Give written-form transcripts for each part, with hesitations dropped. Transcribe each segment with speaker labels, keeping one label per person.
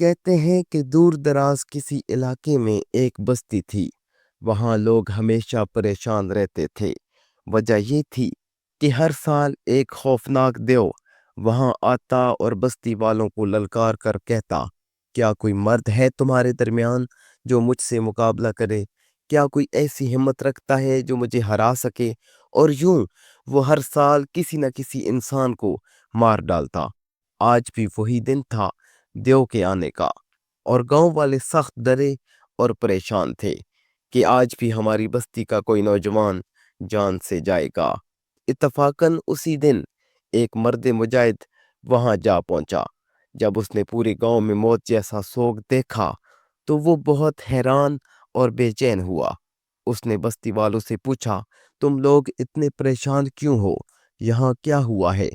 Speaker 1: کہتے ہیں کہ دور دراز کسی علاقے میں ایک بستی تھی۔ وہاں لوگ ہمیشہ پریشان رہتے تھے۔ وجہ یہ تھی کہ ہر سال ایک خوفناک دیو وہاں آتا اور بستی والوں کو للکار کر کہتا، کیا کوئی مرد ہے تمہارے درمیان جو مجھ سے مقابلہ کرے؟ کیا کوئی ایسی ہمت رکھتا ہے جو مجھے ہرا سکے؟ اور یوں وہ ہر سال کسی نہ کسی انسان کو مار ڈالتا۔ آج بھی وہی دن تھا دیو کے آنے کا، اور گاؤں والے سخت ڈرے اور پریشان تھے کہ آج بھی ہماری بستی کا کوئی نوجوان جان سے جائے گا۔ اتفاقاً اسی دن ایک مرد مجاہد وہاں جا پہنچا۔ جب اس نے پورے گاؤں میں موت جیسا سوگ دیکھا تو وہ بہت حیران اور بے چین ہوا۔ اس نے بستی والوں سے پوچھا، تم لوگ اتنے پریشان کیوں ہو؟ یہاں کیا ہوا ہے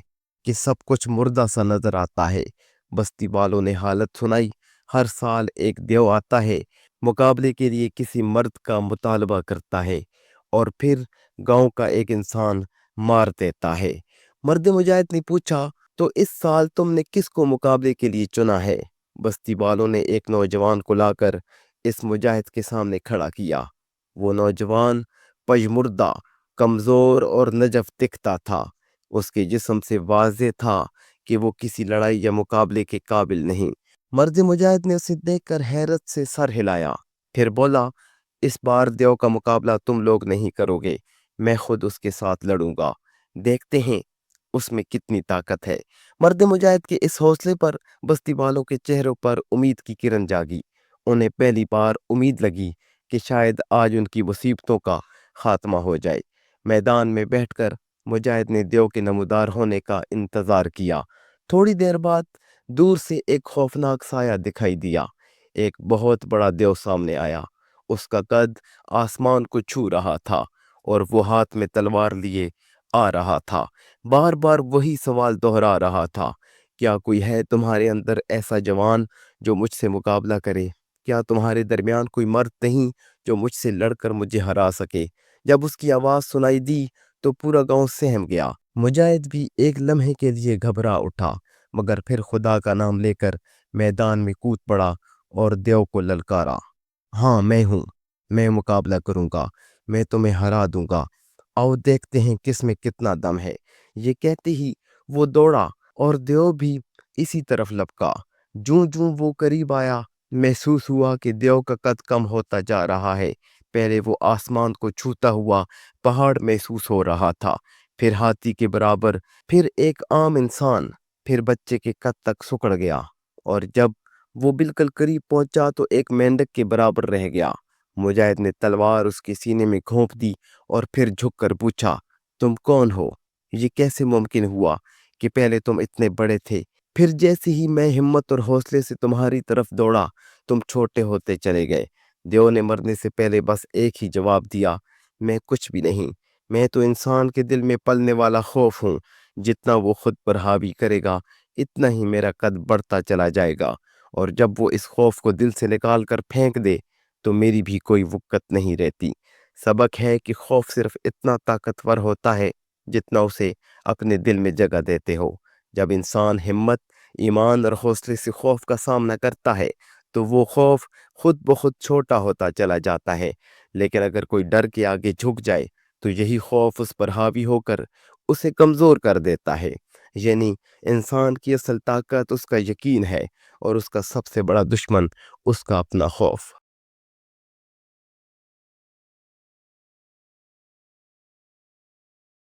Speaker 1: کہ سب کچھ مردہ سا نظر آتا ہے؟ بستی والوں نے حالت سنائی۔ ہر سال ایک دیو آتا ہے، مقابلے کے لیے کسی مرد کا مطالبہ کرتا ہے، اور پھر گاؤں کا ایک انسان مار دیتا ہے۔ مرد مجاہد نے پوچھا، تو اس سال تم نے کس کو مقابلے کے لیے چنا ہے؟ بستی والوں نے ایک نوجوان کو لا کر اس مجاہد کے سامنے کھڑا کیا۔ وہ نوجوان پژمردہ، کمزور اور نجف دکھتا تھا۔ اس کے جسم سے واضح تھا کہ وہ کسی لڑائی یا مقابلے کے قابل نہیں۔ مرد مجاہد نے اسے دیکھ کر حیرت سے سر ہلایا، پھر بولا، اس بار دیو کا مقابلہ تم لوگ نہیں کرو گے، میں خود اس کے ساتھ لڑوں گا، دیکھتے ہیں اس میں کتنی طاقت ہے۔ مرد مجاہد کے اس حوصلے پر بستی والوں کے چہروں پر امید کی کرن جاگی۔ انہیں پہلی بار امید لگی کہ شاید آج ان کی مصیبتوں کا خاتمہ ہو جائے۔ میدان میں بیٹھ کر مجاہد نے دیو کے نمودار ہونے کا انتظار کیا۔ تھوڑی دیر بعد دور سے ایک خوفناک سایہ دکھائی دیا۔ ایک بہت بڑا دیو سامنے آیا۔ اس کا قد آسمان کو چھو رہا تھا، اور وہ ہاتھ میں تلوار لیے آ رہا تھا۔ بار بار وہی سوال دہرا رہا تھا، کیا کوئی ہے تمہارے اندر ایسا جوان جو مجھ سے مقابلہ کرے؟ کیا تمہارے درمیان کوئی مرد نہیں جو مجھ سے لڑ کر مجھے ہرا سکے؟ جب اس کی آواز سنائی دی تو پورا گاؤں سہم گیا۔ مجاہد بھی ایک لمحے کے لیے گھبرا اٹھا، مگر پھر خدا کا نام لے کر میدان میں کود پڑا اور دیو کو للکارا، ہاں میں ہوں، میں مقابلہ کروں گا، میں تمہیں ہرا دوں گا، آؤ دیکھتے ہیں کس میں کتنا دم ہے۔ یہ کہتے ہی وہ دوڑا اور دیو بھی اسی طرف لپکا۔ جوں جوں وہ قریب آیا، محسوس ہوا کہ دیو کا قد کم ہوتا جا رہا ہے۔ پہلے وہ آسمان کو چھوتا ہوا پہاڑ محسوس ہو رہا تھا، پھر ہاتھی کے برابر، پھر ایک عام انسان، پھر بچے کے قد تک سکڑ گیا، اور جب وہ بالکل قریب پہنچا تو ایک مینڈک کے برابر رہ گیا۔ مجاہد نے تلوار اس کے سینے میں گھونپ دی اور پھر جھک کر پوچھا، تم کون ہو؟ یہ کیسے ممکن ہوا کہ پہلے تم اتنے بڑے تھے، پھر جیسے ہی میں ہمت اور حوصلے سے تمہاری طرف دوڑا تم چھوٹے ہوتے چلے گئے؟ دیو نے مرنے سے پہلے بس ایک ہی جواب دیا، میں کچھ بھی نہیں، میں تو انسان کے دل میں پلنے والا خوف ہوں۔ جتنا وہ خود پر حاوی کرے گا اتنا ہی میرا قد بڑھتا چلا جائے گا، اور جب وہ اس خوف کو دل سے نکال کر پھینک دے تو میری بھی کوئی وقت نہیں رہتی۔ سبق ہے کہ خوف صرف اتنا طاقتور ہوتا ہے جتنا اسے اپنے دل میں جگہ دیتے ہو۔ جب انسان ہمت، ایمان اور حوصلے سے خوف کا سامنا کرتا ہے تو وہ خوف خود بخود چھوٹا ہوتا چلا جاتا ہے، لیکن اگر کوئی ڈر کے آگے جھک جائے تو یہی خوف اس پر حاوی ہو کر اسے کمزور کر دیتا ہے۔ یعنی انسان کی اصل طاقت اس کا یقین ہے، اور اس کا سب سے بڑا دشمن اس کا اپنا خوف۔